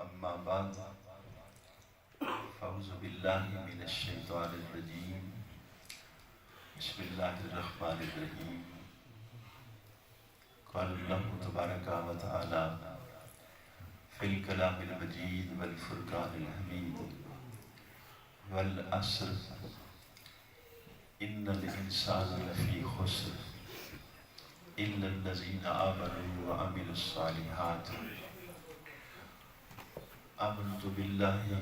اما بعد فاعوذ باللہ من الشیطان الرجیم بسم اللہ الرحمن الرحیم قال اللہ تبارک و تعالی فی الکلام المجید والفرقان الحمید والعصر ان الانسان لفی خسر الا الذین آمنوا وعملوا الصالحات آمنت باللہ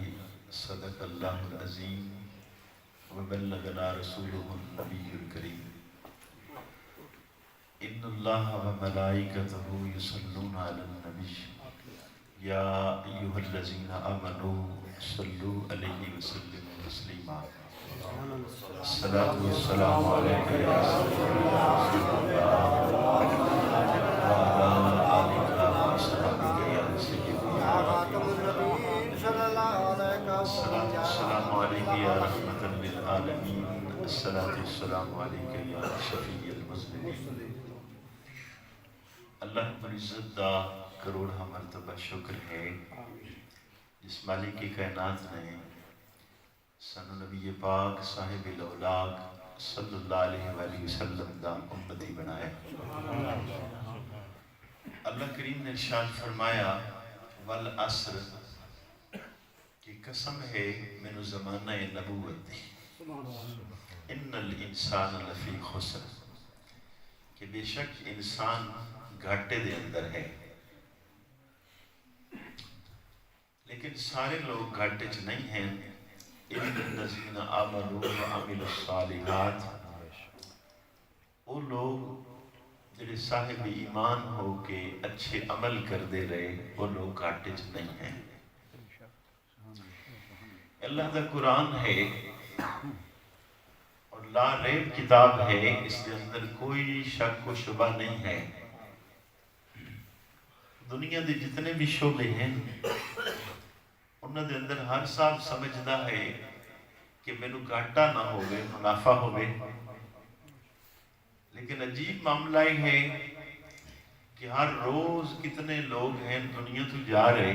صدق اللہ العظیم وبلغنا رسوله النبی الکریم ان اللہ وملائکته یصلون علی النبی یا ایہا الذین آمنوا صلوا علیہ وسلموا تسلیما الصلاۃ والسلام علیک یا رسول اللہ وعلی آلک وصحبک یا سیدنا السلام علیکم یا رحمت للعالمین الصلاۃ والسلام علیکم یا شفیع المذنبین۔ اللہ رب العزت دا کروڑا مرتبہ شکر ہے جس مالک کی کائنات نے سن نبی پاک صاحب الاولاق صلی اللہ علیہ وآلہ وسلم دا امتی بنایا۔ اللہ کریم نے ارشاد فرمایا والعصر کی قسم ہے من زمانہ نبوت دی ان الانسان لفی خسر کہ بے شک انسان گھاٹے دے اندر ہے، لیکن سارے لوگ گھاٹے چ نہیں ہیں۔ اِنَّ الَّذِينَ آمَنُوا وَعَمِلُوا الصَّالِحَاتِ وہ لوگ جڑے صاحب ایمان ہو کے اچھے عمل کر دے رہے وہ لوگ گھاٹے چ نہیں ہیں۔ اللہ کا قرآن ہے اور لا ریب کتاب ہے، اس کے اندر کوئی شک و شبہ نہیں ہے۔ دنیا دے جتنے بھی شعبے ہیں انہاں دے اندر ہر صاحب سمجھدا ہے کہ مینوں گھاٹا نہ ہوئے منافع ہوئے، لیکن عجیب معاملہ یہ ہے کہ ہر روز کتنے لوگ ہیں دنیا تو جا رہے،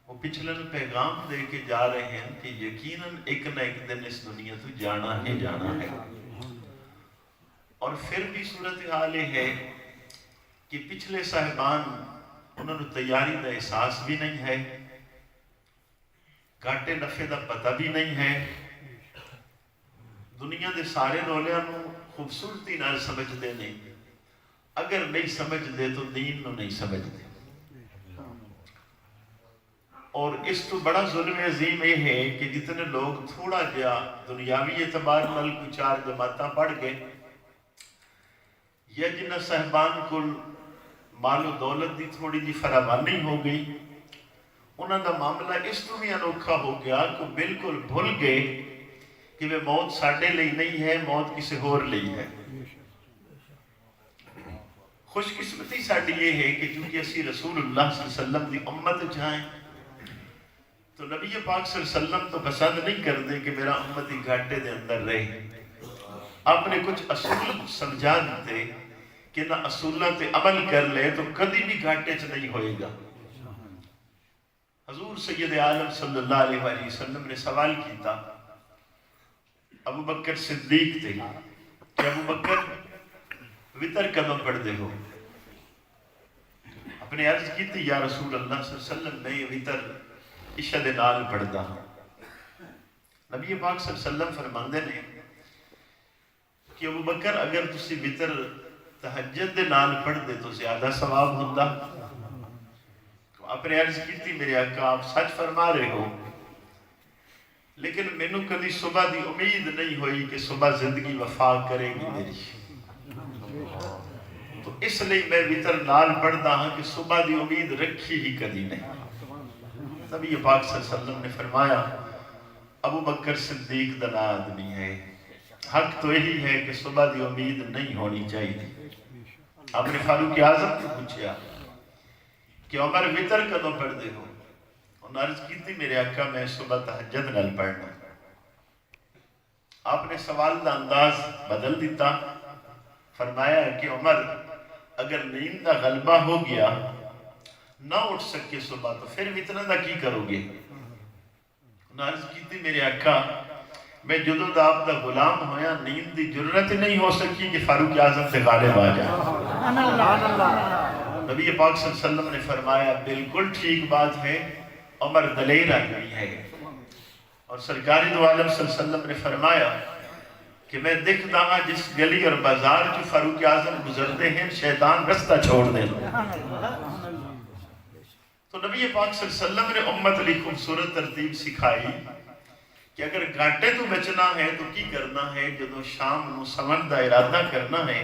وہ پچھلے پیغام دے کے جا رہے ہیں کہ یقیناً ایک نہ ایک دن اس دنیا تو جانا ہی جانا ہے، اور پھر بھی صورتحال یہ ہے کہ پچھلے صاحبان انہوں نے تیاری کا احساس بھی نہیں ہے، گھاٹے نفع دا پتہ بھی نہیں ہے، دنیا دے سارے رولیاں نو خوبصورتی نال سمجھتے نہیں، اگر نہیں سمجھتے تو دین نو نہیں سمجھتے۔ اور اس تو بڑا ظلم عظیم یہ ہے کہ جتنے لوگ تھوڑا جا دنیاوی اعتبار نال کوئی چار جماعتاں پڑھ گئے یا جنہ صاحبان کو مال و دولت دی تھوڑی جی فراوانی ہو گئی، انہوں کا معاملہ اس تو بھی انوکھا ہو گیا کہ بالکل بھول گئے کہ وہ موت ساڈے لئی نہیں ہے، موت کسی اور لئی ہے۔ خوش قسمتی ساڈی یہ ہے کہ چونکہ اسی رسول اللہ صلی اللہ علیہ وسلم دی امت جائیں تو نبی پاک صلی اللہ علیہ وسلم تو پسند نہیں کرتے کہ میرا امتی گھاٹے دے اندر رہے، آپ نے کچھ اصول سمجھا دیتے کہ نہ اصولہ تے عمل کر لے تو کدی بھی گھاٹے چ نہیں ہوئے گا۔ حضور سید عالم صلی اللہ علیہ وآلہ وسلم نے سوال کیتا ابو بکر صدیق تھے کہ ابو بکر وطر کدوں پڑھ دے ہو؟ اپنے عرض کی تھی یا رسول اللہ صلی اللہ علیہ وسلم میں یہ وطر عشاء دے نال پڑھدا ہوں۔ نبی پاک صلی اللہ علیہ وسلم فرماندے نے کہ ابو بکر اگر تسی وطر تہجد دے نال پڑھ دے تو زیادہ ثواب ہوندا۔ اپنے عرض کی تھی میرے آقا آپ سچ فرما رہے ہو، لیکن مینوں کبھی صبح دی امید نہیں ہوئی کہ صبح زندگی وفا کرے گی میری، تو اس لئے میں وطر نال پڑھدا ہوں کہ صبح دی امید رکھی ہی کدی نہیں۔ نبی پاک صلی اللہ علیہ وسلم نے فرمایا ابو بکر صدیق دنا آدمی ہے، حق تو یہی ہے کہ صبح دی امید نہیں ہونی چاہیے۔ آپ نے فاروق اعظم کو پوچھا کہ عمر وطر کدوں پڑھ دے ہو؟ انہوں نے عرض کی تھی میرے آقا میں صبح تہجد نال پڑھنا۔ آپ نے سوال دا انداز بدل دیتا، فرمایا کہ عمر اگر نیند دا غلبہ ہو گیا نہ اٹھ سکے صبح تو پھر وطر دا کی کرو گے؟ عرض کی میرے آقا میں جدو دا آپ دا غلام ہویا نیند دی جرت نہیں ہو سکی کہ فاروق اعظم سے غالب آ جائے۔ نبی پاک صلی اللہ علیہ وسلم نے فرمایا بالکل ٹھیک بات ہے، عمر دلیر آدمی ہے۔ اور سرکاری دو عالم صلی اللہ علیہ وسلم نے فرمایا کہ میں دیکھ داں جس گلی اور بازار جو فاروق اعظم گزرتے ہیں شیطان رستہ چھوڑ دیں۔ تو نبی پاک صلی اللہ علیہ وسلم نے امت علی خوبصورت ترتیب سکھائی کہ اگر گھاٹے تو بچنا ہے تو کی کرنا ہے؟ جدو شام نو سمن دا ارادہ کرنا ہے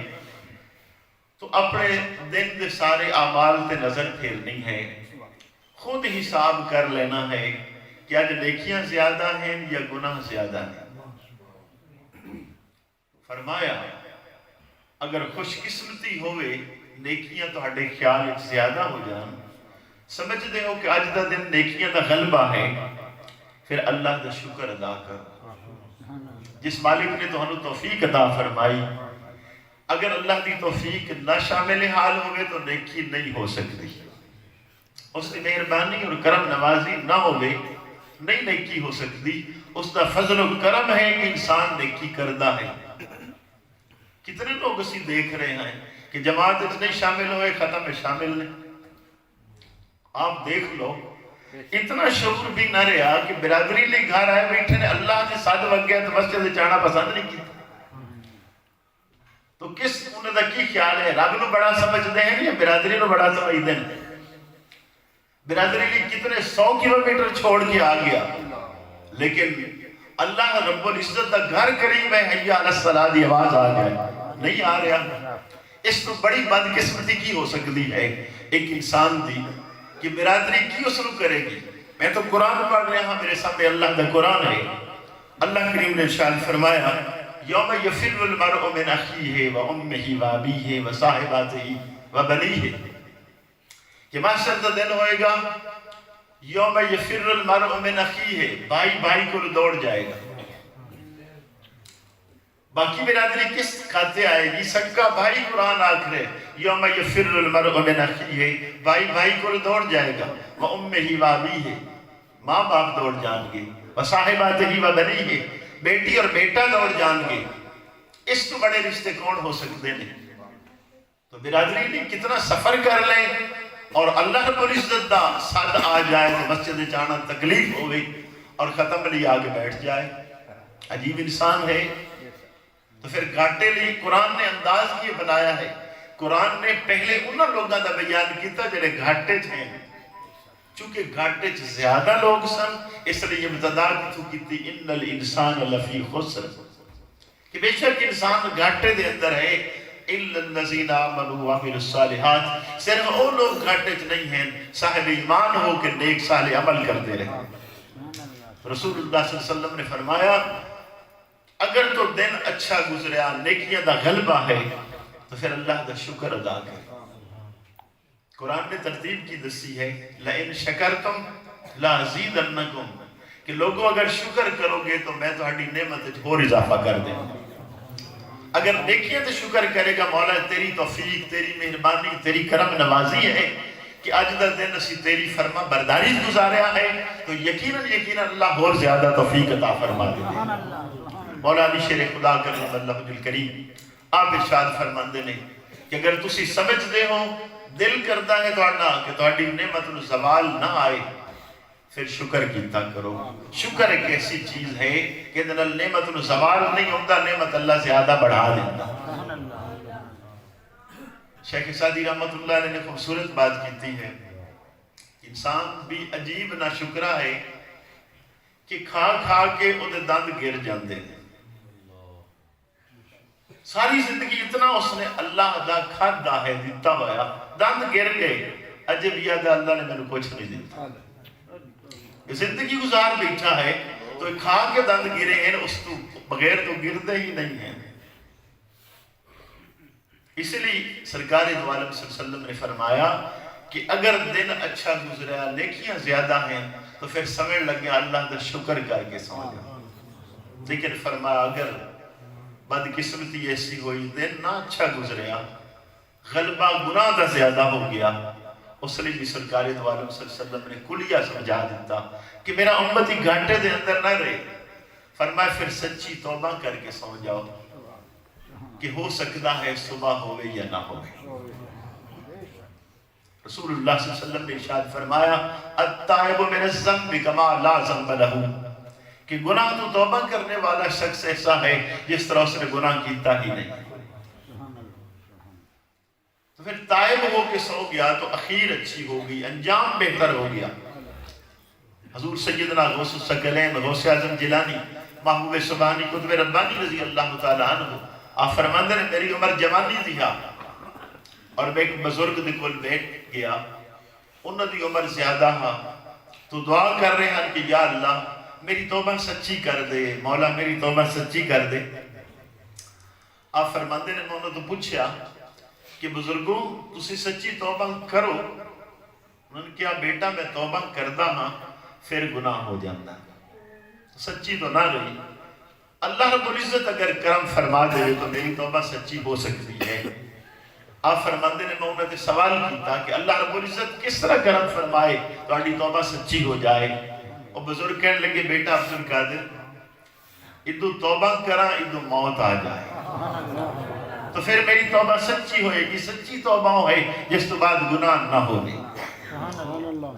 تو اپنے دن دے سارے اعمال تے نظر پھیرنی ہے، خود حساب کر لینا ہے کہ آج نیکیاں زیادہ ہیں یا گناہ زیادہ ہیں۔ فرمایا اگر خوش قسمتی ہوئے نیکیاں تو ہڈے خیال زیادہ ہو جان، سمجھ دے ہو کہ آج دا دن نیکیاں دا غلبہ ہے، پھر اللہ دا شکر ادا کر۔ جس مالک نے تو ہمیں توفیق عطا فرمائی، اگر اللہ دی توفیق نہ شامل حال ہوئے تو نیکی نہیں ہو سکتی۔ اس کی مہربانی اور کرم نوازی نہ ہوئے نہیں نیکی ہو سکتی۔ اس دا فضل و کرم ہے کہ انسان نیکی کردہ ہے۔ کتنے لوگ اسی دیکھ رہے ہیں کہ جماعت اس نہیں شامل ہوئے، ختم میں شامل نہیں۔ آپ دیکھ لو اتنا شعور بھی نہ رہا کہ برادری لے گھر آئے بیٹھے نے اللہ نے ساتھ وگ گیا تو مسجد جانا پسند نہیں کیا، تو کس انہیں دا کی خیال ہے؟ رب نو بڑا سمجھتے ہیں یا برادری نو بڑا سمجھتے ہیں؟ برادری لے کتنے 100 کلومیٹر چھوڑ کے آ گیا، لیکن اللہ رب العزت دا گھر قریب ہے، حی علی الصلاۃ دی آواز آ گیا نہیں آ رہا۔ اس تو بڑی بدقسمتی کی ہو سکتی ہے ایک انسان دی کہ برادری کی اس نے کرے گی؟ میں تو قرآن پڑھ رہا ہوں، میرے سامنے اللہ کا قرآن ہے۔ اللہ کریم نے ارشاد فرمایا یوم یفر المرء من اخیہ و امہ و ابیہ و صاحباتہ و بنیہ، کہ محشر کا دن ہوئے گا یوم یفر المرء من اخیہ، بھائی بھائی کو دوڑ جائے گا۔ باقی برادری کس کھاتے آئے گی؟ سکا بھائی قرآن آخرے یوم یفر المرء من اخیہ، بھائی بھائی کو دوڑ جائے گا، و امہ و ابیہ، ماں باپ دوڑ جان گے، و صاحباتہ و بنیہ، بیٹی اور بیٹا دوڑ جان گے۔ اس تو بڑے رشتے کون ہو سکتے ہیں؟ تو برادری نے کتنا سفر کر لیں اور اللہ رب العزت دا ساتھ آ جائے تو مسجد جانا تکلیف ہو گئی اور ختم لی آگے بیٹھ جائے۔ عجیب انسان ہے۔ تو پھر گھاٹے لی قرآن نے انداز کیے بنایا ہے، قرآن نے پہلے انہاں لوگاں دا بیان کیتا جڑے گھاٹے تھے، چونکہ گھاٹے زیادہ لوگ سن اس لیے ابتدا کی تھی ان الانسان لفی خسر، کہ بے شک انسان گھاٹے دے اندر ہے، الا الذین آمنوا وعملوا الصالحات، صرف وہ لوگ گھاٹے نہیں ہیں صاحب ایمان ہو کے نیک صالح عمل کرتے رہے۔ رسول اللہ صلی اللہ علیہ وسلم نے فرمایا اگر تو دن اچھا گزریا، نیکیاں دا غلبہ ہے، تو پھر اللہ دا شکر ادا کر۔ قرآن نے ترتیب کی دسی ہے لَإِن شَكَرْتُمْ لَأَزِيدَنَّكُمْ، کہ لوگوں اگر شکر کرو گے تو میں تہاڈی نعمت اور اضافہ کر دیں۔ اگر نیکیاں تو شکر کرے گا مولا تیری توفیق، تیری مہربانی، تیری کرم نوازی ہے کہ آج دا دن اسی تیری فرما برداری گزاریا ہے، تو یقیناً اللہ اور زیادہ توفیق عطا فرما دے۔ مولا علی شیر خدا کریم اللہ الکریم آپ ارشاد فرماندے نے کہ اگر تسی سمجھ دے ہو، دل کرتا ہے کہ تہاڈی نعمت نو زوال نہ آئے، پھر شکر کیتا کرو۔ شکر ایک ایسی چیز ہے کہ نعمت نو زوال نہیں ہوتا، نعمت اللہ زیادہ بڑھا دیتا۔ شیخ سعدی رحمت اللہ علیہ نے خوبصورت بات کیتی ہے، انسان بھی عجیب نہ شکرہ ہے کہ کھا کھا کے وہ دند گر جاندے ہیں۔ ساری زندگی اتنا اس نے اللہ دا کھادا ہے دیتا ہوا، دند گر گئے، عجب یاد اللہ نے میں کچھ نہیں دیتا۔ زندگی گزار بیٹھا ہے تو کھا کے دند گرے ہیں، اس تو بغیر تو گردے ہی نہیں ہیں۔ اس لیے سرکار دو عالم صلی اللہ علیہ وسلم نے فرمایا کہ اگر دن اچھا گزریا، نیکیاں زیادہ ہیں، تو پھر سمجھ لگے اللہ کا شکر کر کے سو جا۔ لیکن فرمایا اگر بدقسمتی ایسی ہوئی، دن نہ اچھا گزریا، غلبہ گناہ کا زیادہ ہو گیا، اس لیے بھی سرکار دو عالم صلی اللہ علیہ وسلم نے کلیہ سمجھا دیتا کہ میرا امتی گھنٹے دے اندر نہ رہے. فرمایا پھر سچی توبہ کر کے سو جاؤ کہ ہو سکتا ہے صبح ہوئے یا نہ ہوئے. رسول اللہ صلی اللہ علیہ وسلم نے ارشاد فرمایا التائب من الذنب کما لا ذنب لہ، کہ گناہ تو توبہ کرنے والا شخص ایسا ہے جس طرح اس نے گناہ کیتا ہی نہیں. تو پھر تائب ہو کے سو گیا تو اخیر اچھی ہو گئی، انجام بہتر ہو گیا. حضور سیدنا غوث الثقلین غوث اعظم جیلانی محبوب سبحانی قطب ربانی رضی اللہ تعالیٰ عنہ آپ فرماندے نے میری عمر جوانی تھی اور میں ایک بزرگ دے کول بیٹھ گیا، انہوں دی عمر زیادہ ہاں تو دعا کر رہے ہیں کہ یا اللہ میری توبہ سچی کر دے، مولا میری توبہ سچی کر دے. آپ فرماندے نے میں انہوں تو پوچھا کہ بزرگوں تسی سچی توبہ کرو؟ انہوں نے کہا بیٹا میں توبہ کردہ ہاں پھر گناہ ہو جاتا، سچی تو نہ رہی. اللہ رب العزت اگر کرم فرما دے تو میری توبہ سچی ہو سکتی ہے. آپ فرماندے نے میں انہوں نے سوال کیتا کہ اللہ رب العزت کس طرح کرم فرمائے تو آنی توبہ سچی ہو جائے. اور بزرگ کہنے لگے بیٹا عبد القادر ادھو توبہ کرا ادھو موت آ جائے تو پھر میری توبہ سچی ہوئے گی. سچی توبہ ہوئے جس تو بعد گناہ نہ ہونے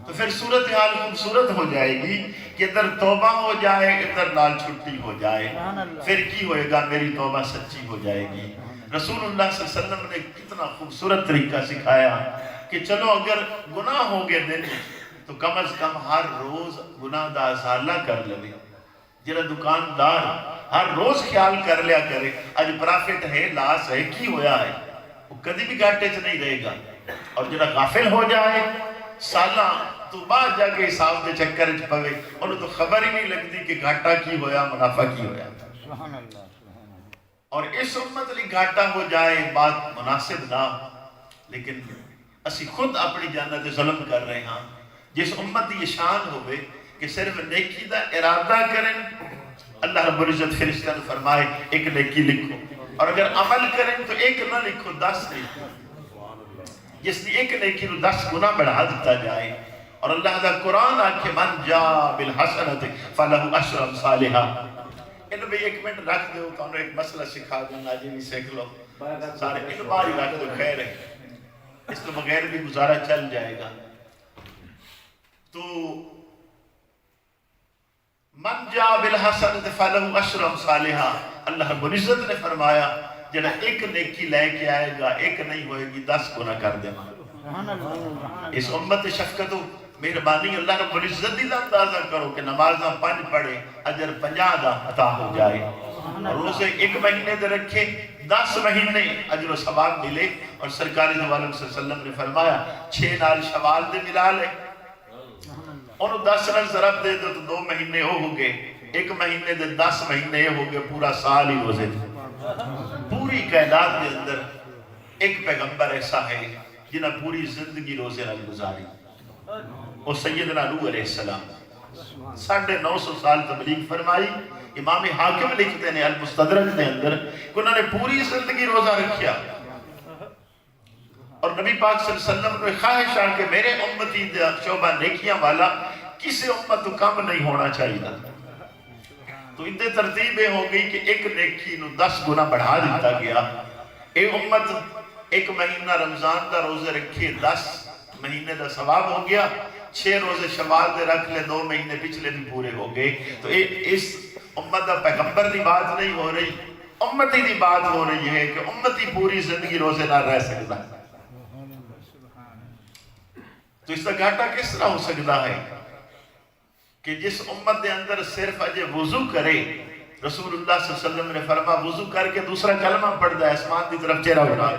تو پھر صورتحال خوبصورت ہو جائے گی کہ ادھر توبہ ہو جائے ادھر نال چھٹی ہو جائے. پھر کی ہوئے گا میری توبہ سچی ہو جائے گی. رسول اللہ صلی اللہ علیہ وسلم نے کتنا خوبصورت طریقہ سکھایا کہ چلو اگر گناہ ہو گئے دن تو کم از کم ہر روز گناہ دا ازالہ کر لے. جنہ دکاندار ہر روز خیال کر لیا کرے آج پرافٹ ہے لاس ہے کی ہویا ہے وہ کدی بھی گھاٹے سے نہیں رہے گا. اور جنہ غافل ہو جائے سالہ تو بعد جا کے حساب دے چکر پوے انہوں تو خبر ہی نہیں لگتی کہ گھاٹا کی ہویا منافع کی ہویا. اور اس امت لی گھاٹا ہو جائے بات مناسب نہ، لیکن اسی خود اپنی جانت ظلم کر رہے ہیں. جس امت یہ شان ہوئے کہ صرف نیکی دا ارادہ کریں اللہ رب العزت فرشتہ نے فرمائے ایک نیکی لکھو اور اگر عمل کریں تو ایک نہ لکھو 10 لکھو. جس نے ایک نیکی نو 10 گناہ بڑھا دیتا جائے. اور اللہ دا قرآن آکھے من جا بالحسنت فلہ عشر امثالہا. انہوں بھی ایک منٹ رکھ دو تو انہوں ایک مسئلہ سکھا دوں آجی بھی سیکھ لو سارے ان باری رکھ دو خیر ہے اس تو بغیر بھی گزارا چل جائے گا. تو من جا بالحسنت فلہ عشر امثالہا اللہ رب العزت نے فرمایا جنہا ایک نیکی لے کے آئے گا ایک نہیں ہوئے گی 10 گناہ کر دے ماں. اس امت شفقت و مہربانی اللہ رب العزت دی اندازہ کرو کہ نمازہ 5 پڑھے اجر 50 دا عطا ہو جائے. اور روزے 1 مہینے دے رکھے 10 مہینے اجر و ثواب ملے. اور سرکار دو عالم صلی اللہ علیہ وسلم نے فرمایا 6 نال شوال دے ملا لے انہوں 10 نال ضرب دے دو تو 2 مہینے ہو گئے 1 مہینے دے 10 مہینے ہو گئے پورا سال ہی روزے تھے. پوری کائنات کے اندر ایک پیغمبر ایسا ہے جنہاں پوری زندگی روزے نال گزاری وہ سیدنا نوح علیہ السلام 950 سال تبلیغ فرمائی. امام حاکم لکھتے ہیں المستدرک کے اندر کہ انہوں نے پوری زندگی روزہ رکھیا اور نبی پاک صلی اللہ علیہ وسلم نے خواہش آن کہ میرے امتی شعبہ نیکیاں والا کسی امت تو کم نہیں ہونا چاہیے. تو ادھے ترتیبیں ہو گئی کہ ایک نیکی نو 10 گناہ بڑھا دیتا گیا. اے امت 1 مہینہ رمضان دا روزے رکھے 10 مہینے دا ثواب ہو گیا. 6 روزے شوال دے رکھ لے 2 مہینے پچھلے بھی پورے ہو گئے. تو اس امت دا پیغمبر دی بات نہیں ہو رہی امتی دی بات ہو رہی ہے کہ امتی پوری زندگی روزے نہ رہ سکتا. تو اس کا گھاٹا کس طرح ہو سکتا ہے کہ جس امت دے اندر صرف اجے وضو کرے رسول اللہ صلی اللہ علیہ وسلم نے فرما وضو کر کے دوسرا کلمہ پڑھ دے اسمان دی طرف چہرہ اٹھا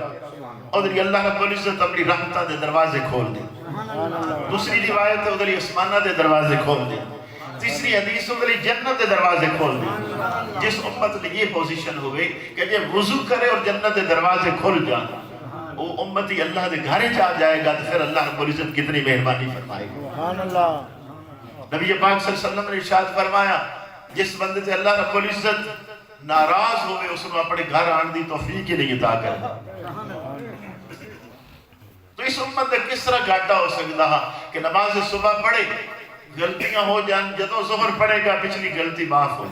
اور اللہ رب العزت اپنی رحمتہ دے دروازے کھول دے. دوسری روایت ادھر اسمانہ دے دروازے کھول دے. تیسری حدیث ادھر جنت دے دروازے کھول دے. جس امت نے یہ پوزیشن ہوئے کہ جب وضو کرے اور جنت دے دروازے کھول جا وہ امتی اللہ دے گھرے جا جائے گا تو پھر اللہ رب العزت کتنی مہربانی فرمائے گا. نبی پاک صلی اللہ علیہ وسلم نے ارشاد فرمایا جس بندے سے اللہ رب العزت ناراض ہوئے اس نے اپنے گھر آن دی توفیق ہی نہیں عطا کر. تو اس امت کا کس طرح گھاٹا ہو سکتا ہے کہ نماز صبح پڑھے غلطیاں ہو جان، جدو ظہر پڑھے گا پچھلی غلطی معاف ہو،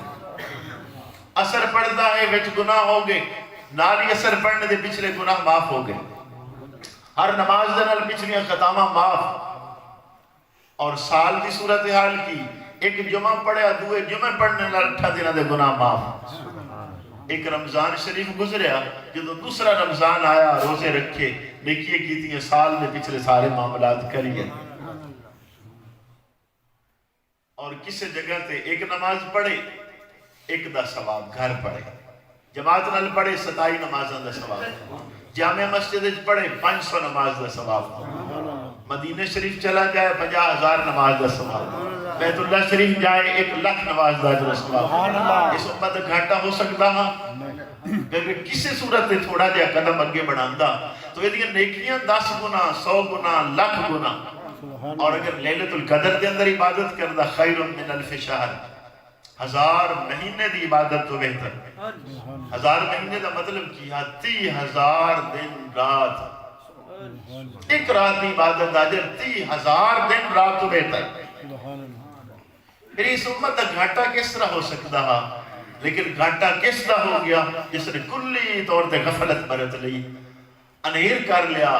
اثر پڑھتا ہے وچ گناہ ہو گئے، نالی اثر پڑھنے دے پچھلے گناہ معاف ہو گئے، ہر نماز دے نال پچھلیاں خطامہ معاف، اور سال کی صورتحال کی ایک جمعہ پڑھے دوئے جمعہ پڑھنے نال 8 دنوں دے گناہ معاف۔ ایک رمضان شریف گزریا، جدو دوسرا رمضان آیا روزے رکھے نیکیے کیتی ہیں، سال میں پچھلے سارے معاملات کریے، اور کسی جگہ تے ایک نماز پڑھے ایک دا ثواب گھر پڑھے، جماعت نال پڑھے 27 نمازاں دا ثواب، جامع مسجد وچ پڑھے 500 نماز دا ثواب، مدینہ شریف چلا جائے 50,000 نماز دا ثواب، بیت اللہ شریف جائے 1,00,000 نماز دا ثواب۔ اس امت گھاٹا ہو سکتا ہے کہ کسی صورت میں تھوڑا جہا قدم اگے بڑھاندا تو یہ نیکیاں 10 گنا 100 گنا 1,00,000 گنا، اور اگر لیلۃ القدر کے اندر عبادت کردا خیر من الف شہر، 1000 مہینے دی عبادت تو بہتر۔ 1000 مہینے دا مطلب کیا 30,000 دن رات، ایک رات دی عبادت اجر 30,000 دن رات تو بہتر۔ پھر اس امت کا گھاٹا کس طرح ہو سکتا ہے؟ لیکن گھاٹا کس طرح ہو گیا جس نے کلی طور تے غفلت برت لئی، انہیر کر لیا،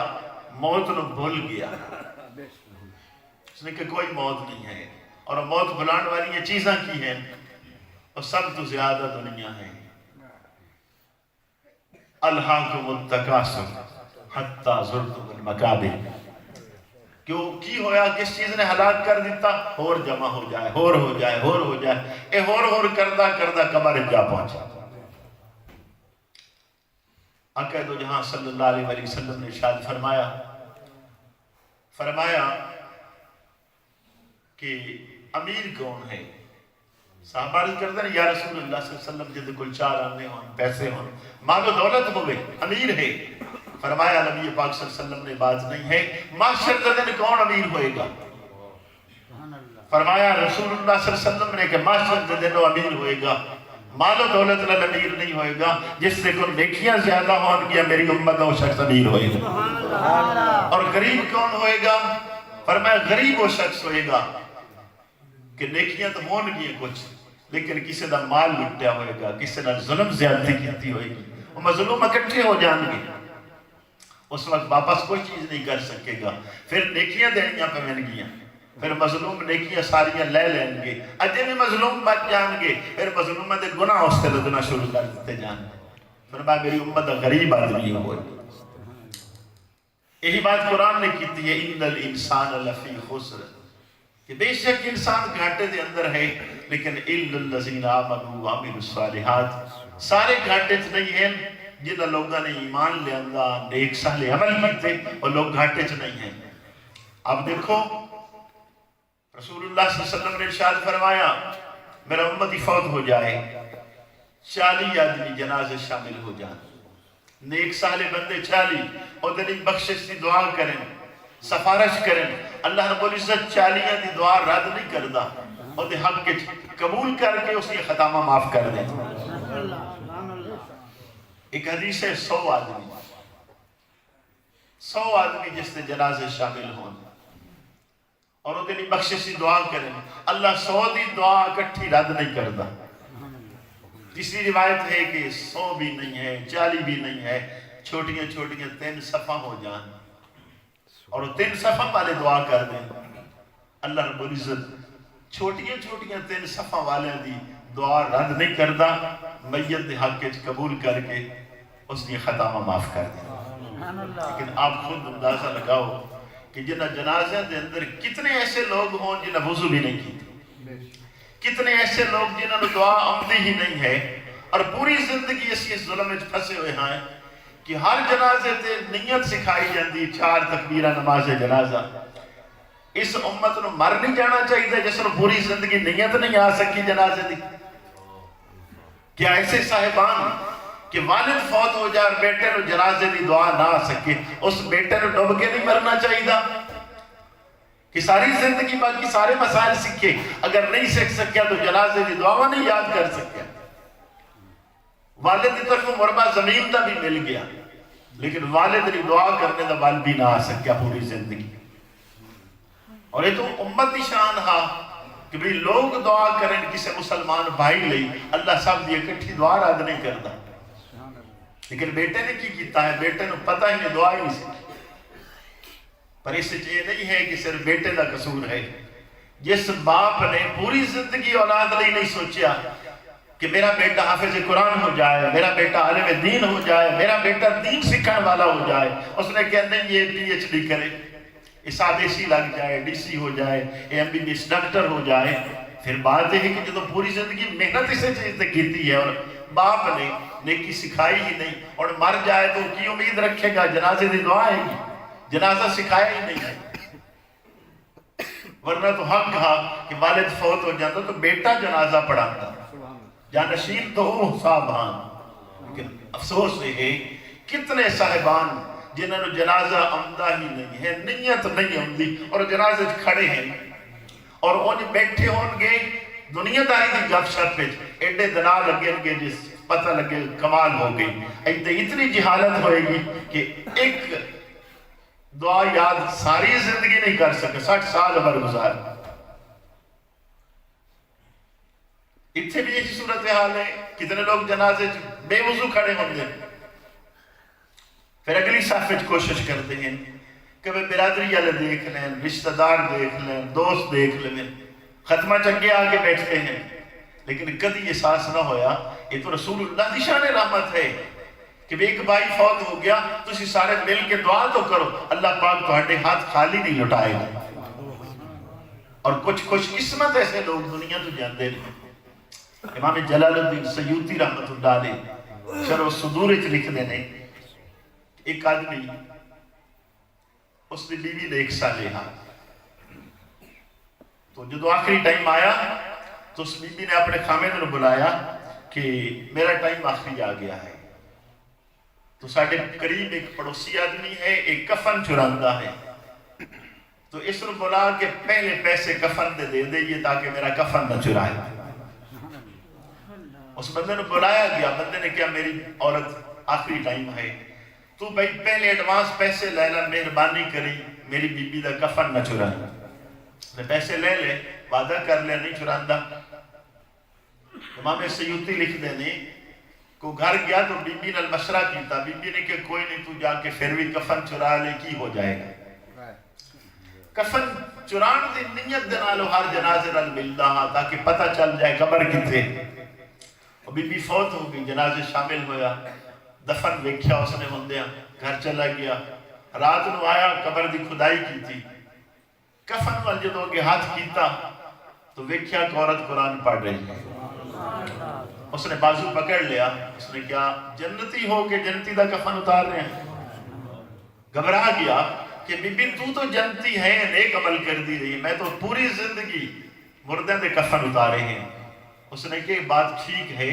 موت نو بھول گیا، اس نے کہ کوئی موت نہیں ہے، اور موت بھلان والی یہ چیزاں کی ہیں اور سب تو زیادہ دنیا ہے۔ الہاکم التکاثر حتی زرتم المقابر، کیوں کی ہویا کس چیز نے ہلاک کر دیتا؟ ہور جمع ہو جائے، ہور ہو جائے، ہور ہو جائے، اے ہور کردہ کردہ قبر جا پہنچا۔ آقا دو جہاں صلی اللہ علیہ وسلم نے ارشاد فرمایا کہ امیر کون ہے؟ صحابہ عرض کرتے ہیں یا رسول اللہ صلی اللہ علیہ وسلم جد کل 4 آنے ہوں، پیسے ہوں، مال و دولت ہوئے، امیر ہے۔ فرمایا نبی پاک صلی اللہ علیہ وسلم نے بات نہیں ہے، معاشر دن کون امیر ہوئے گا؟ فرمایا رسول اللہ صلی اللہ علیہ وسلم نے کہ معاشر دن امیر ہوئے گا، مال و دولت نال امیر نہیں ہوئے گا، جس سے کوئی نیکیاں زیادہ ہوں گیا میری امت وہ شخص امیر ہوئے گا۔ اور غریب کون ہوئے گا؟ فرمایا غریب وہ شخص ہوئے گا کہ نیکیاں تو ہون گی کچھ، لیکن کسی دا مال لٹیا ہوئے گا، کسی دا ظلم زیادتی کیتی ہوئے گی، وہ مظلوم اکٹھے ہو جان گے، اس وقت واپس کوئی چیز نہیں کر سکے گا، پھر نیکیاں دینیاں پہ مل گیاں، پھر مظلوم نیکیاں ساریاں لے لیں گے، اجے میں مظلوم بچ جان گے، پھر مظلومہ دے گناہ اس سے لدنا شروع کر دیتے جان گے۔ فرمایا میری امت غریب آدمی ہوئے، یہی بات قرآن نے کیتی ہے ان الانسان لفی خسر، کہ بے شک انسان گھاٹے دے اندر ہے، لیکن الا الذین آمنوا وعملوا الصالحات، سارے گھاٹے چ نہیں ہیں، جنہاں لوگوں نے ایمان لے اندہ نیک صالح عمل کیتے اور لوگ گھاٹے چ نہیں ہیں۔ اب دیکھو رسول اللہ صلی اللہ علیہ وسلم نے ارشاد فرمایا میرا امتی فوت ہو جائے 40 آدمی جنازے شامل ہو جائیں، نیک صالح بندے 40 اور دلی بخشش دی دعا کریں، سفارش کریں، اللہ رب العزت 40 دی دعا رد نہیں کردا اور دے حق کے قبول کر کے اس کی خطامہ معاف کر دیں۔ ایک حدیث ہے 100 آدمی جس نے جنازے شامل ہوں اور وہ دلی بخشش دی دعا کریں، اللہ 100 دی دعا اکٹھی رد نہیں کردا۔ تیسری روایت ہے کہ 100 بھی نہیں ہے 40 بھی نہیں ہے، چھوٹیاں 3 صفحہ ہو جان اور وہ 3 صفحہ والے دعا کر دیں، اللہ رب العزت چھوٹیاں 3 صفحہ والے دی دعا رد نہیں کردا، میت دے حق کے قبول کر کے اس کی خطامہ معاف کر دیں۔ لیکن آپ خود اندازہ لگاؤ کہ جنہ جنازہ دے اندر کتنے ایسے لوگ ہوں جنہ وضو بھی نہیں کی، کتنے ایسے لوگ جنہوں نے دعا آمدی ہی نہیں ہے، اور پوری زندگی اسی اس ظلم میں پھنسے ہوئے ہیں کہ ہر جنازے تے نیت سکھائی جاندی 4 تکبیرہ نماز جنازہ۔ اس امت نو مر نہیں جانا چاہیے جس نے پوری زندگی نیت نہیں آ سکی جنازے دی؟ کیا ایسے صاحبان کہ والد فوت ہو جائے اور بیٹے نو جنازے دی دعا نہ آ سکے، اس بیٹے نو ڈوب کے نہیں مرنا چاہیے کہ ساری زندگی باقی سارے مسائل سکھے، اگر نہیں سکھ سکیا تو جنازے دی دعا نہیں یاد کر سکیا، والد کی طرف مربع زمین دا بھی مل گیا، لیکن والد نے دعا کرنے دا وال بھی نہ آ سکیا پوری زندگی. اور یہ تو امت دی شان ہا کہ بھی لوگ دعا کریں کسی مسلمان بھائی لئی، اللہ صاحب دی اکٹھی دعا رد نہیں کرتا. لیکن بیٹے نے کی کیتا ہے، بیٹے نے پتہ ہی نہیں، دعا ہی نہیں سکی. پر اس سے یہ نہیں ہے کہ صرف بیٹے دا قصور ہے. جس باپ نے پوری زندگی اولاد لئی نہیں سوچیا کہ میرا بیٹا حافظ قرآن ہو جائے، میرا بیٹا عالم دین ہو جائے، میرا بیٹا دین سکھانے والا ہو جائے، اس نے کہا نہیں یہ پی ایچ ڈی کرے، اسادیسی لگ جائے، ڈی سی ہو جائے، M B B S doctor ہو جائے. پھر بات ہے کہ جب پوری زندگی محنت اسے چیز کیتی ہے اور باپ نے نیکی سکھائی ہی نہیں اور مر جائے تو کی امید رکھے گا؟ جنازے دی دعا ہے گی، جنازہ سکھایا ہی نہیں ہے. ورنہ تو حق کہا کہ والد فوت ہو جاتا تو بیٹا جنازہ پڑھاتا، جانشین تو ہو صاحبان. لیکن افسوس یہ ہے کتنے صاحبان جنہوں نے جنازہ آمدہ ہی نہیں ہے، نیت نہیں آمدی اور جنازے کھڑے ہیں اور انہیں بیٹھے ہوں گے دنیا داری دی گپ شپ پہ ایڈے دنا لگیں گے جس پتہ لگے کمال ہو گئی. اتنی جہالت ہوئے گی کہ ایک دعا یاد ساری زندگی نہیں کر سکے، 60 سال عمر گزار. اتنے بھی ایسی صورتحال ہے، کتنے لوگ جنازے بے وضو کھڑے ہوں گے. پھر اگلی صف کوشش کرتے ہیں کہ وہ برادری والے دیکھ لیں، رشتہ دار دیکھ لیں، دوست دیکھ لیں، ختمہ چنگے آگے بیٹھتے ہیں. لیکن کدی احساس نہ ہویا یہ تو رسول اللہ دی شان رحمت ہے کہ ایک بھائی فوت ہو گیا تو اسی سارے مل کے دعا تو کرو، اللہ پاک تہاڈے ہاتھ خالی نہیں لٹائے گا. اور کچھ خوش قسمت ایسے لوگ دنیا تو جاندے ہیں. امام جلال الدین سیوطی رحمت اللہ علیہ شرح الصدور وچ لکھ دے نے ایک آدمی اس دی بیوی نے 1 سال رہا تو جدو آخری ٹائم آیا تو اس بیوی نے اپنے خامد نے بلایا کہ میرا ٹائم آخری آ گیا ہے. تو ساڑھے قریب ایک پڑوسی آدمی ہے، ایک کفن چراندہ ہے، تو اس نے بولا کہ پہلے پیسے کفن دے دئیے تاکہ میرا کفن نہ چرائے. اس بندے نے بلایا گیا، بندے نے کہا میری عورت آخری ٹائم ہے، تو بھائی پہلے ایڈوانس پیسے لے لے، مہربانی کری میری بی بی دا کفن نہ چرائے. پیسے لے لے، وعدہ کر لے نہیں چراندہ. امام سیوطی لکھ دینے کو گھر گیا تو بی بی نے مشورہ کیتا، بی بی نے کہ کوئی نہیں تو جا کے پھر بھی کفن چرا لے، کی ہو جائے گا. کفن چران دی نیت دے نالو ہر جنازے نال ملدا ہاں تاکہ پتہ چل جائے قبر کتے. اور بی بی فوت ہو گئی، جنازے شامل ہویا، دفن ویکھیا اس نے ہوندیا، گھر چلا گیا. رات نو آیا، قبر دی کھدائی کی تھی، کفن وال جدوں کے ہاتھ کیتا تو ویکھیا کہ عورت قرآن پڑھ رہی ہے. اس نے بازو پکڑ لیا، اس نے کیا جنتی ہو کے جنتی دا کفن اتار رہے ہیں. گھبرا گیا کہ بی بی تو جنتی ہے، نیک عمل کر دی رہی، میں تو پوری زندگی مردے دے کفن اتارے ہیں. اس نے کہ بات ٹھیک ہے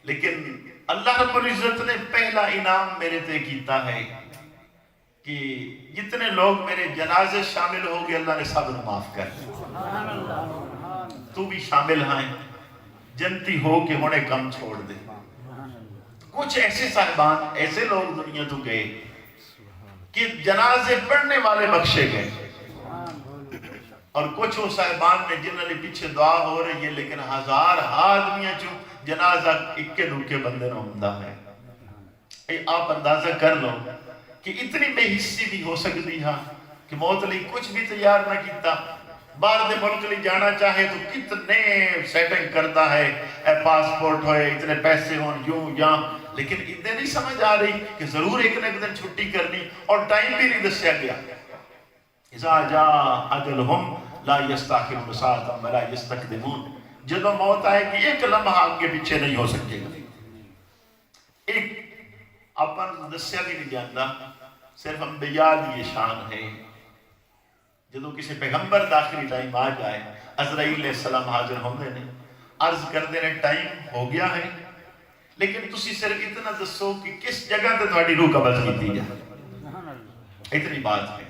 لیکن اللہ رب العزت نے پہلا انعام میرے تے کیتا ہے کہ جتنے لوگ میرے جنازے شامل ہو گئے اللہ نے سب نے معاف کر دیا. تو بھی شامل ہیں، جنتی ہو کے ہونے کم چھوڑ دے. کچھ ایسے صاحبان، ایسے لوگ دنیا تو گئے کہ جنازے پڑھنے والے بخشے گئے، اور کچھ وہ صاحبان نے جنہوں نے پیچھے دعا ہو رہی ہے لیکن ہزار آدمیاں چوں جنازہ اکے دکے بندے نو ہوندا ہے. آپ اندازہ کر لو کہ اتنی بے حسی بھی ہو سکتی ہاں کہ موت لئی کچھ بھی تیار نہ کیتا. باہر دے ملک لئی جانا چاہے تو کتنے سیٹنگ کرتا ہے، پاسپورٹ ہوئے، اتنے پیسے ہون، یوں یہاں. لیکن اتنے نہیں سمجھ آ رہی کہ ضرور ایک نہ ایک دن چھٹی کرنی، اور ٹائم بھی نہیں دسیا گیا. اذا جاء اجلہم لا یستاخرون ساعۃ ولا یستقدمون. جدوں موت آئے گی ایک لمحہ آگے پیچھے نہیں ہو سکے گا. ایک اپن دسیا بھی نہیں جانتا، صرف انبیاء دی یہ شان ہے. جدوں کسی پیغمبر داخلی ٹائم آ جائے، عزرائیل علیہ السلام حاضر ہوندے نے، عرض کردے نے ٹائم ہو گیا ہے، لیکن تسی صرف اتنا دسو کہ کس جگہ تے تہاڈی روح قبض کیتی جائے. اتنی بات ہے.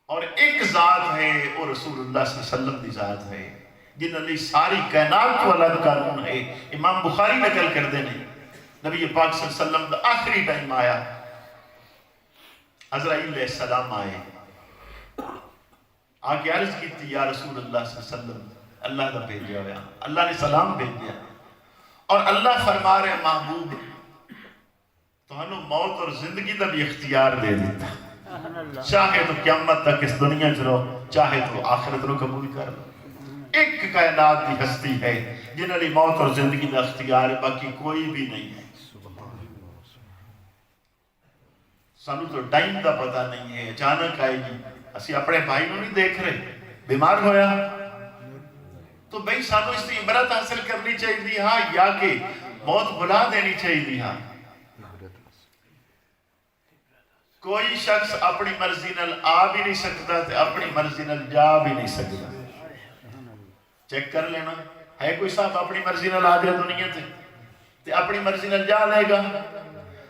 اور ایک ذات ہے، وہ رسول اللہ صلی اللہ علیہ وسلم دی ذات ہے جن علی ساری کائنات کو الگ قانون ہے. امام بخاری نقل کر دینے نبی پاک صلی اللہ علیہ وسلم دا آخری ٹائم آیا، عزرائیل علیہ السلام آئے، آگے عرض کی تھی یا رسول اللہ صلی اللہ علیہ وسلم اللہ دا بھیجا ہوا، اللہ نے سلام بھیجا، اور اللہ فرما رہے محبوب تو ہنو موت اور زندگی دا بھی اختیار دے دیتا، چاہے تو قیامت تک اس دنیا چ رہو، چاہے تو آخرت رو قبول کر لو۔ ایک کائنات دی ہستی ہے جنہوں نے موت اور زندگی دا اختیار ہے، باقی کوئی بھی نہیں ہے۔ سانو تو ٹائم دا پتہ نہیں ہے، اچانک آئے گی، اسی اپنے بھائی نو نہیں دیکھ رہے، بیمار ہویا تو بھئی سانو اس کی عبرت حاصل کرنی چاہیے ہاں، یا کہ موت بلا دینی چاہیے ہاں۔ کوئی شخص اپنی مرضی نال آ بھی نہیں سکتا تے اپنی مرضی نال جا بھی نہیں سکتا۔ چیک کر لینا ہے کوئی صاحب اپنی مرضی نال آ جائے دنیا تے اپنی مرضی نال جا لے گا،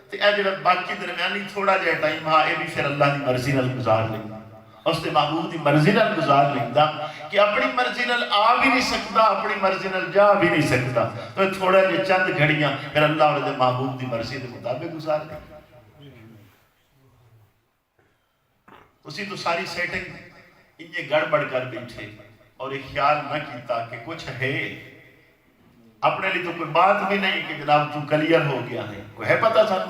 تے اے جڑا باقی درمیانی تھوڑا جہا ٹائم ہاں اے بھی پھر اللہ دی مرضی نال گزار لے گا، اس دے محبوب دی مرضی نال گزار لے گا کہ اپنی مرضی نال آ بھی نہیں سکتا، اپنی مرضی نال جا بھی نہیں سکتا، تو تھوڑا جہا چند گھڑیاں پھر اللہ اور دے محبوب دی مرضی دے مطابق گزار لے گا۔ اسی تو ساری سیٹنگ انہیں گڑبڑ کر بیٹھے اور ایک خیال نہ کیتا کہ کچھ ہے، اپنے لیے تو کوئی بات بھی نہیں کہ جناب تو کلیئر ہو گیا ہے، کوئی ہے پتہ تھا۔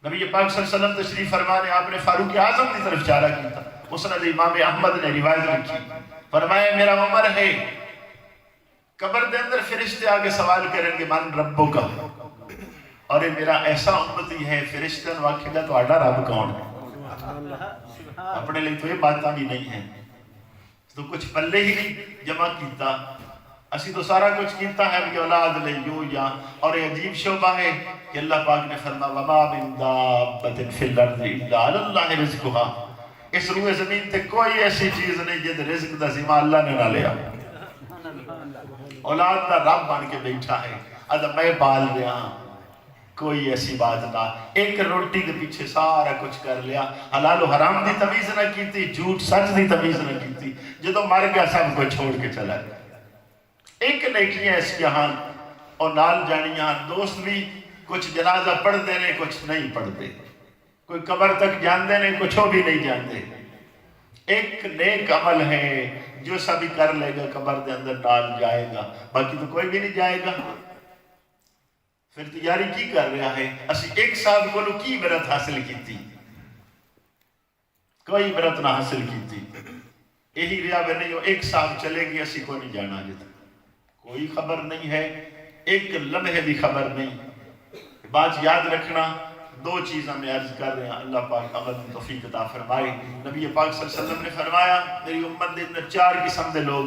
نبی پاک صلی اللہ علیہ وسلم تشریف فرمانے آپ نے فاروق اعظم کی طرف اشارہ کیا تھا، مسند امام احمد نے روایت رکھی، فرمایا میرا عمر ہے، قبر دے اندر فرشتے آگے سوال کریں گے من ربو کا، اور یہ میرا ایسا امتی ہے، فرشتے نے واقعہ تو آڈا رب کون ہے، اپنے لیے تو یہ باتاں بھی نہیں ہیں، تو کچھ پلے ہی نہیں جمع کیتا، اسی تو سارا کچھ کیتا ہے بھی اولاد لے یوں یا، اور یہ عجیب شعبہ ہے کہ اللہ پاک نے فرمایا وَمَا مِن دَابَّةٍ فِي الْأَرْضِ إِلَّا عَلَى اللَّهِ رِزْقُهَا، اس روح زمین تے کوئی ایسی چیز نہیں جد رزق دا ذمہ اللہ نے نہ لیا، اولاد دا رب بن کے بیٹھا ہے، ادھا میں پال لیا، کوئی ایسی بات نہ، ایک روٹی کے پیچھے سارا کچھ کر لیا، حلال و حرام دی تمیز نہ کیتی، جھوٹ سچ دی تمیز نہ کیتی، جدو مر گیا سب کو چھوڑ کے چلا گیا۔ ایک نیکیاں اس یہاں اور نال جانیاں، دوست بھی کچھ جنازہ پڑھ دینے کچھ نہیں پڑھ دے، کوئی قبر تک جان دینے کچھ ہو بھی نہیں جان دے۔ ایک نیک عمل ہے جو سبھی کر لے گا قبر دے اندر نال جائے گا، باقی تو کوئی بھی نہیں جائے گا۔ پھر تیاری کی کر رہا ہے، اسی ایک صاحب کو کی عبرت حاصل کی تھی، کوئی عبرت نہ حاصل کی تھی، یہی ریا بے نہیں ہو ایک صاحب چلے گی اسی کو نہیں جانا جتا، کوئی خبر نہیں ہے، ایک لمحے بھی خبر نہیں۔ بات یاد رکھنا، دو چیزیں میں عرض کر رہے ہیں، اللہ پاک عمل توفیق عطا فرمائے۔ نبی پاک صلی اللہ علیہ وسلم نے فرمایا میری امت دے اندر 4 قسم دے لوگ،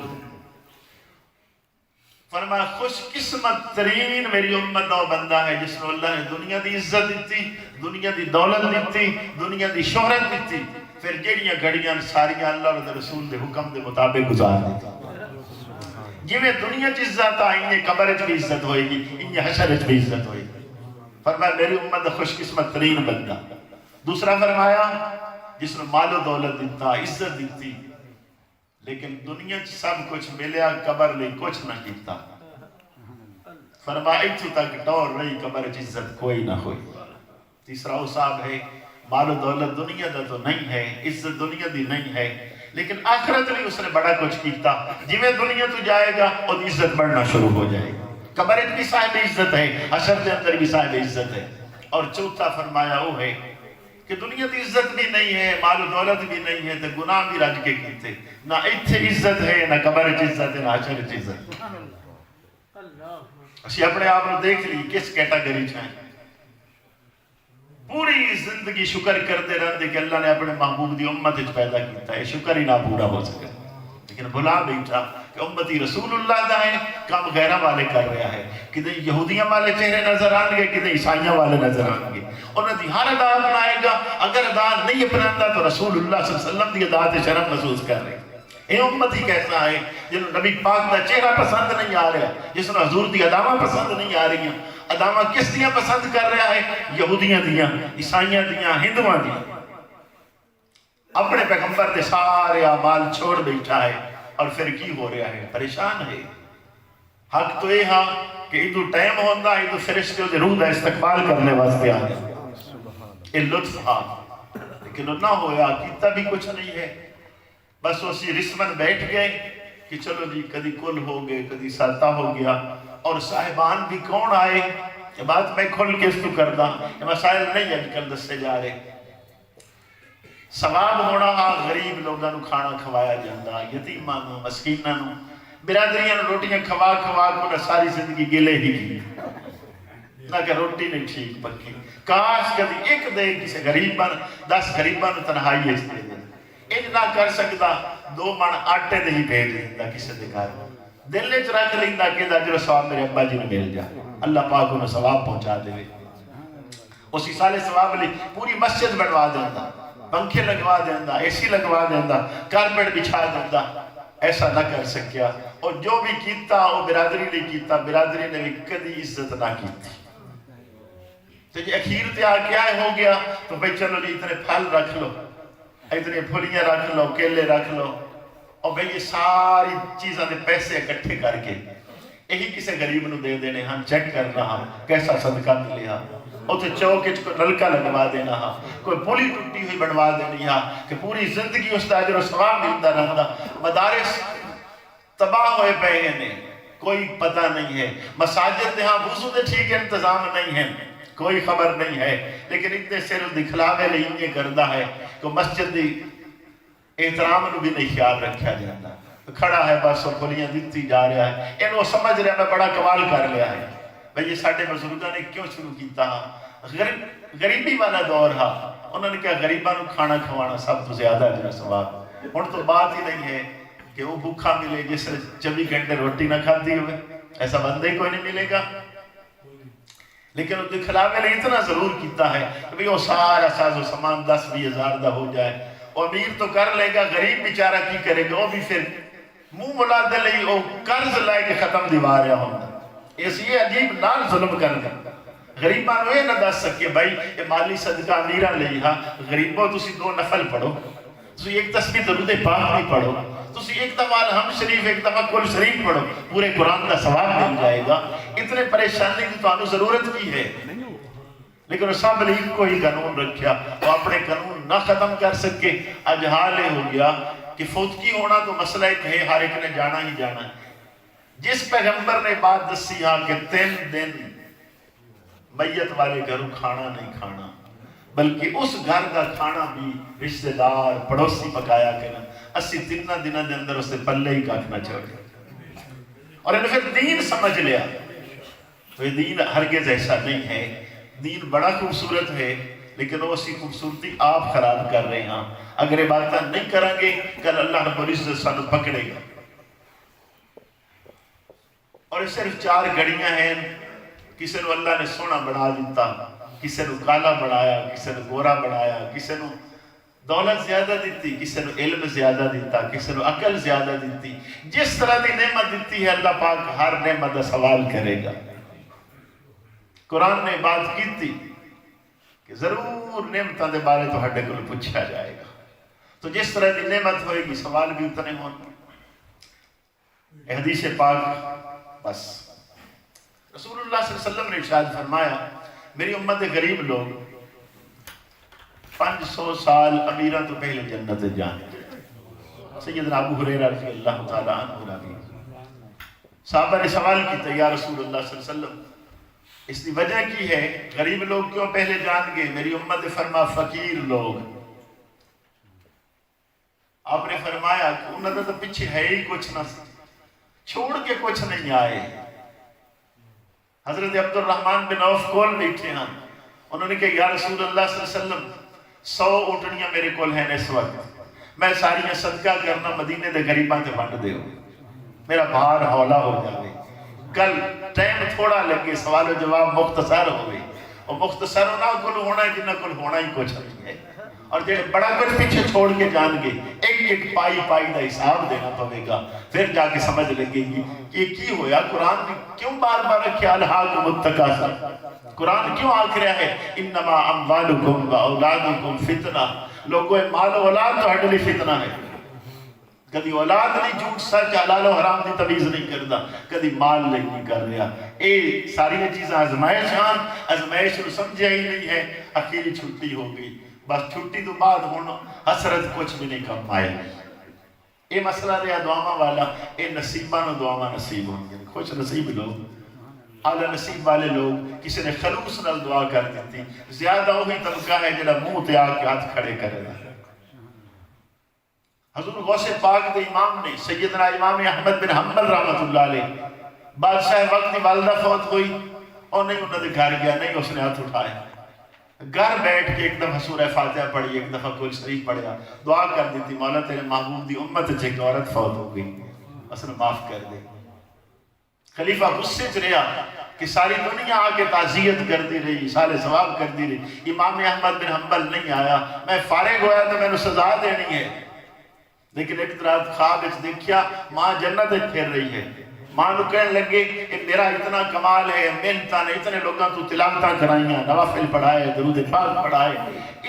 فرمایا خوش قسمت ترین میری امت وہ بندہ ہے جس نے اللہ نے دنیا دی عزت دیتی، دنیا دی دولت دیتی، دنیا دی شہرت دیتی، پھر جڑیاں گھڑیاں ساریاں اللہ اور رسول دے حکم دے مطابق گزار دیتی۔ جویں دنیا چ عزت آئی ہے قبر چ بھی عزت ہوئے گی، انہیں حشر چ بھی عزت ہوئے گی۔ فرمایا میری امت خوش قسمت ترین بندہ۔ دوسرا فرمایا جس نے مال و دولت دیتا، عزت دیتی، لیکن دنیا چ سب کچھ ملیا قبر لئی کچھ نہ کیتا، فرمایا اتھو تک ڈور رہی قبر چ عزت کوئی نہ ہوئی۔ تیسرا وہ صاحب ہے مال و دولت دنیا دا تو نہیں ہے، عزت دنیا دی نہیں ہے، لیکن آخرت میں اس نے بڑا کچھ کیتا، جویں دنیا تو جائے گا اور عزت بڑھنا شروع ہو جائے گا، قبر بھی صاحب عزت ہے، حشر کے اندر بھی صاحب عزت ہے۔ اور چوتھا فرمایا وہ ہے کہ دنیا دی عزت بھی نہیں ہے، مال و دولت بھی نہیں ہے، تو گناہ بھی رج کے کیتے، نہ اتھے عزت ہے، نہ قبر چ عزت ہے، نہ حشر چ عزت۔ اسی اپنے آپ کو دیکھ لی کس کیٹاگری چاہیں، پوری زندگی شکر کرتے رہتے کہ اللہ نے اپنے محبوب دی امت پیدا کیتا ہے، شکر ہی نہ پورا ہو سکے، لیکن بھلا بیٹھا کہ امتی رسول اللہ دا ہے، کام غیرہ والے کر رہا ہے، کدھے یہودیاں والے چہرے نظر آن گے، کدھے عیسائیاں والے نظر آن گے، انہوں نے ہر ادا اپنائے گا، اگر ادا نہیں اپناتا تو رسول اللہ صلی اللہ علیہ وسلم دی ادا شرف محسوس کر رہے ہیں۔ اے امتی کیسا ہے جنہوں نبی پاک دا چہرہ پسند نہیں آ رہا، جس نے حضور دی ادامہ پسند نہیں آ رہی ہیں، ادامہ کس دیاں پسند کر رہا ہے؟ یہودیاں دیاں، عیسائیاں دیاں، ہندوان دیاں، اپنے پیغمبر دے سارے اعمال چھوڑ بیٹھا ہے، اور پھر کی ہو رہا ہے؟ پریشان ہے۔ حق تو یہ ہاں کہ ادو ٹائم ہوتا ادو فرشتے دے روح دا استقبال کرنے واسطے آ گئے، یہ لطف ہاں، لیکن نہ ہویا کیتا بھی کچھ نہیں ہے، بس اسی رسمن بیٹھ گئے کہ چلو جی کدی کل ہو گئے کدی ساتا ہو گیا، اور صاحبان بھی کون آئے، یہ بات میں کھل کے اس تو کردہ، یہ مسائل نہیں اج کل دستے جا رہے۔ ثواب ہونا ہاں غریب لوگاں نو کھانا کھوایا جاندہ، یتیماں نو، مسکیناں نو، برادریاں نو روٹیاں کھوا کھوا کو ساری زندگی گلے ہی کی نہ کہ روٹی نہیں ٹھیک پکی، کاش کبھی ایک دے کسی غریباں 10 غریباں نو تنہائی اس دے دے، ان نہ کر سکتا 2 من آٹے دے ہی بھیج دیتا کسی دے گھر، دل نے رکھ لیندہ کہ اجر و ثواب میرے ابا جی نے مل جا، اللہ پاک انہوں ثواب پہنچا دے، اسی سالے ثواب لی پوری مسجد بنوا دیندہ، پنکھے لگوا دیندہ، اے سی لگوا دیندہ، کارپٹ بچھا دیندہ، ایسا نہ کر سکیا، اور جو بھی کیتا وہ برادری نے کیتا، برادری نے بھی کدی عزت نہ کیتی۔ تو یہ اخیر تے آگیا ہو گیا تو بھئی چلو جی اتنے پھل رکھ لو، اتنے پھلیاں رکھ لو، کیلے رکھ لو، اور بھئی یہ ساری چیزاں دے پیسے اکٹھے کر کے یہی کسے غریب نو دے دینے ہم چیک کرنا ہم کیسا صدقہ ملے ہاں، اوتے چوکچ کو نلکا لگوا دینا ہاں، کوئی پولی ٹوٹی ہوئی بنوا دینی ہاں کہ پوری زندگی اس دا اجر و ثواب ملتا رہتا، مدارس تباہ ہوئے پہ ہیں، کوئی پتہ نہیں ہے، مساجد ہاں وضو دے ٹھیک انتظام نہیں ہے، کوئی خبر نہیں ہے، لیکن اتنے صرف دکھلاوے لئے یہ کردہ ہے کہ مسجد دی احترام نو بھی نہیں خیال رکھا جاتا، کھڑا ہے بس اور کھلیاں دیتی جا رہا ہے، انہوں سمجھ رہا میں بڑا کمال کر لیا ہے، بھئی یہ ساڑھے بزرگاں نے کیوں شروع کیتا ہاں، غریبی والا دور ہاں، انہوں نے کہا غریباں نو کھانا کھوانا سب تو زیادہ اجر و ثواب، ان تو بات ہی نہیں ہے کہ وہ بھوکا ملے جس نے 24 گھنٹے روٹی نہ کھاتی ہوئے، ایسا بندے کوئی نہیں ملے گا، لیکن وہ دکھلاوے لئے اتنا ضرور کیتا ہے کہ بھئی وہ سارا ساز و سامان 10-20 ہزار دا ہو جائے، وہ امیر تو کر لے گا، غریب بیچارہ کی کرے گا، وہ بھی پھر منہ ملا دے لئی وہ قرض لائے کے ختم دیوار یا ہوتا، اس یہ عجیب نال ظلم کر گا، غریبان وہ یہ نہ دس سکے بھائی یہ مالی صدقہ امیران لئی ہاں، غریبوں تسی 2 نفل پڑھو، تسی ایک تسبیح درود پاک نہیں پڑھو، تسی ایک دفعہ الحمد شریف ایک دفعہ کل شریف پڑھو، پورے قرآن کا ثواب مل جائے گا، اتنے پریشانی کی تو آنو ضرورت کی ہے، لیکن سب لیگ کو ہی قانون رکھیا، وہ اپنے قانون نہ ختم کر سکے، آج حال ہو گیا کہ فوتکی ہونا تو مسئلہ ایک ہے، ہر ایک نے جانا ہی جانا ہے، جس پیغمبر نے بات دسی ہاں کہ 3 دن میت والے گھروں کھانا نہیں کھانا، بلکہ اس گھر کا کھانا بھی رشتہ دار پڑوسی پکایا کرنا، 80 دنوں دے اندر اسے پلے ہی کاٹنا چاہیے، اور انہیں پھر دین سمجھ لیا، تو یہ دین ہرگز ایسا نہیں ہے، دین بڑا خوبصورت ہے، لیکن وہ اسی خوبصورتی آپ خراب کر رہے ہیں، اگر یہ باتیں نہیں کریں گے کل اللہ رب العزت سانو پکڑے گا، اور یہ صرف 4 گھڑیاں ہیں، کسی نے اللہ نے سونا بنا دیتا، کسی نے کالا بنایا، کسی نے گورا بنایا، کسی نے دولت زیادہ دیتی، کسی نے علم زیادہ دیتا، کسی نے عقل زیادہ دیتی، جس طرح دی نعمت دیتی ہے اللہ پاک ہر نعمت کا سوال کرے گا، قرآن نے بات کی تھی کہ ضرور نعمتوں دے بارے تو ہڈے کو پوچھا جائے گا، تو جس طرح دی نعمت ہوئے گی سوال بھی اتنے ہونا، حدیث پاک بس رسول اللہ صلی اللہ علیہ وسلم نے ارشاد فرمایا میری امت غریب لوگ 500 سال امیران تو پہلے جنت جانے، سیدنا ابو ہریرہ رضی اللہ تعالیٰ عنہ راوی، صحابہ نے سوال کیتا یا رسول اللہ صلی اللہ علیہ وسلم اس کی وجہ کی ہے غریب لوگ کیوں پہلے جان گئے؟ میری امت فرما فقیر لوگ، آپ نے فرمایا کہ انہوں نے تو پیچھے ہے ہی کچھ نہ، چھوڑ کے کچھ نہیں آئے، حضرت عبد الرحمن بن عوف کول بیٹھے ہیں، انہوں نے کہا یا رسول اللہ صلی اللہ علیہ وسلم 100 اونٹنیاں میرے کول ہیں اس وقت، میں ساریاں صدقہ کرنا مدینے دے غریباں تے بانٹ دے ہو، میرا بھار ہولا ہو جاوے، کل ٹائم تھوڑا لگے، سوال و جواب مختصر ہوئے، اور مختصر ہونا کل ہونا ہے جنہ کل ہونا ہی کچھ نہیں ہے، اور جو بڑا کچھ پیچھے چھوڑ کے جان گے ایک ایک پائی پائی دا حساب دینا پڑے گا، پھر جا کے سمجھ لگے گی کہ کی ہویا، قرآن نے کیوں بار بار رکھے الہاکم التکاثر، قرآن کیوں آکھ رہا ہے انما اموالکم و اولادکم فتنہ، لوگوں مال و اولاد تو ہٹلی فتنہ ہے، کدی اولاد نہیں جھوٹ سچ حلال و حرام دی تمیز نہیں کرتا، کدی مال نہیں کر رہا. اے ساری چیزاں آزمائش ہیں، آزمائش کو سمجھا ہی نہیں ہے. اخیری چھٹی ہو گئی، بس چھٹی تو بعد ہوں حسرت کچھ بھی نہیں کم آئے. اے مسئلہ رہا دعاواں والا، اے نصیباں دعاواں نصیب ہوں گے. خوش نصیب لوگ، اعلی نصیب والے لوگ، کسی نے خلوص نال دعا کر دیتی. زیادہ وہی طبقہ ہے جڑا منہ تے آ کے ہاتھ کھڑے کرے گا. حضور غوث پاک دے امام نے سیدنا امام احمد بن حنبل رحمت اللہ علیہ، بادشاہ وقت دی والدہ فوت ہوئی اور نہیں انہوں نے گھر گیا، نہیں اس نے ہاتھ اٹھائے. گھر بیٹھ کے ایک دفعہ سورہ فاتحہ پڑھی، ایک دفعہ کل شریف پڑھیا، دعا کر دیتی مولا تیرے محبوب دی امت سے ایک عورت فوت ہو گئی، اس نے معاف کر دے. خلیفہ غصے چ رہا کہ ساری دنیا آ کے تعزیت کرتی رہی، سارے ثواب کرتی رہی، امام احمد بن حنبل نہیں آیا. میں فارغ ہویا تو میں نے سزا دینی ہے. لیکن ایک رات خواب وچ دیکھیا ماں جنت وچ پھر رہی ہے. ماں نو کہنے لگے کہ میرا اتنا کمال ہے، محنتاں نے اتنے لوگاں تو تلاوتاں کرائیاں، نوافل پڑھائے، درود پاک پڑھائے،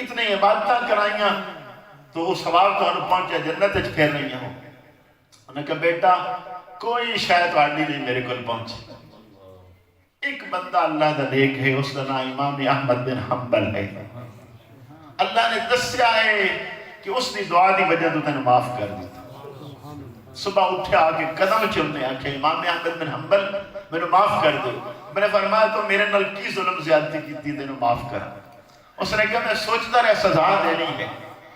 اتنے عبادتاں کرائیاں، تو وہ ثواب تو انہوں پہنچا، جنت وچ پھر رہی ہوں. انہوں نے کہا بیٹا کوئی شاید واڑی نہیں میرے کو پہنچی. ایک بندہ اللہ دا نیک ہے، اس کا نام امام احمد بن حنبل ہے. اللہ نے دسیا ہے کہ اس نے دعا دی وجہ تو تینوں معاف کر دیتا. صبح اٹھے آگے قدم چلنے آکھے امام احمد بن حنبل میرے معاف کر دو. میں نے فرمایا تو میرے نال کی ظلم زیادتی کی تینوں معاف کر. اس نے کہا میں سوچتا رہا سزا دینی ہے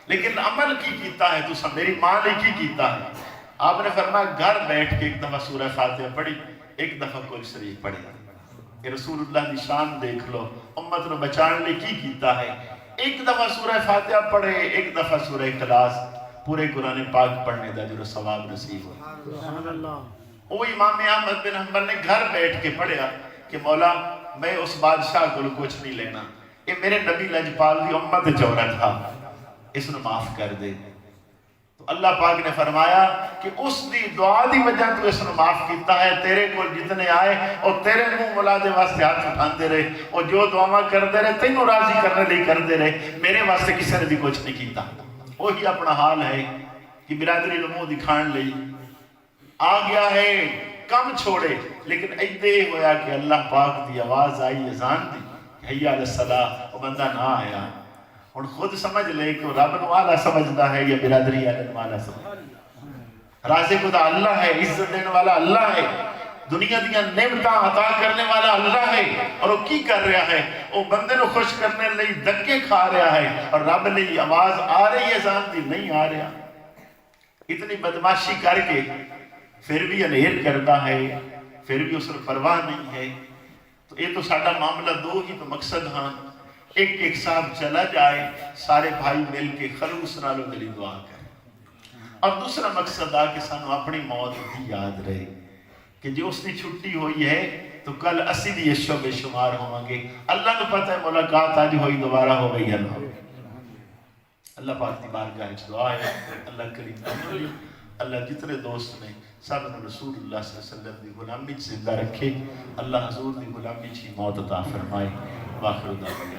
لیکن عمل کی کیتا ہے تو میری ماں نے کی کیتا ہے. آپ نے فرمایا گھر بیٹھ کے ایک دفعہ سورہ فاتحہ پڑھی، ایک دفعہ کل شریف پڑھی. کہ رسول اللہ دی شان دیکھ لو، امت نے بچان لے کی کیتا ہے. ایک دفعہ سورہ فاتحہ پڑھے، ایک دفعہ سورہ اخلاص، پورے قرآن پاک پڑھنے دا جو ثواب نصیب ہو. وہ امام احمد بن حنبل نے گھر بیٹھ کے پڑھیا کہ مولا میں اس بادشاہ کو کچھ نہیں لینا، یہ میرے نبی لجپال دی امت چورت تھا، اس نے معاف کر دے. تو اللہ پاک نے فرمایا کہ اس دی دعا دی وجہ تو اس نے معاف کیتا ہے. تیرے کو جتنے آئے اور تیرے منہ ملادے واسطے ہاتھ اٹھاندے رہے اور جو دعا کرتے رہے تینوں راضی کرنے لئے کرتے رہے، میرے واسطے کسی نے بھی کچھ نہیں کیتا. وہی اپنا حال ہے کہ برادری نمو دکھان لئی آ گیا ہے، کم چھوڑے لیکن ایدے ہویا کہ اللہ پاک دی آواز آئی اذان دی حی علی الصلاۃ، وہ بندہ نہ آیا. اور خود سمجھ لے کہ رب نو آلہ سمجھتا ہے یا برادری آلہ آلہ سمجھتا. رازق خدا اللہ ہے، عزت دینے والا اللہ ہے، دنیا دیا نعمتاں عطا کرنے والا اللہ ہے. اور وہ کی کر رہا ہے؟ وہ بندے نو خوش کرنے لئی دھکے کھا رہا ہے اور رب نے آواز آ رہی ہے اذان دی نہیں آ رہا. اتنی بدماشی کر کے پھر بھی انہیر کرتا ہے، پھر بھی اس نے پرواہ نہیں ہے. تو یہ تو ساڈا معاملہ دو ہی تو مقصد ہاں، ایک ایک صاحب چلا جائے سارے بھائی مل کے خلوص نالو دلی دعا کریں، اور دوسرا مقصد آ کہ سانو اپنی موت بھی یاد رہے کہ جو اس نے چھٹی ہوئی ہے تو کل اسی بھی یشو بے شمار ہوں گے. اللہ کو پتہ ہے ملاقات آج ہوئی دوبارہ ہو گئی ہے. اللہ پاک دی بارگاہ وچ دعا ہے اللہ کریم اللہ جتنے دوست نے سب نے رسول اللہ صلی اللہ علیہ وسلم دی غلامی زندہ رکھے، اللہ حضور دی غلامی چی موت عطا فرمائے. واخر دعوانا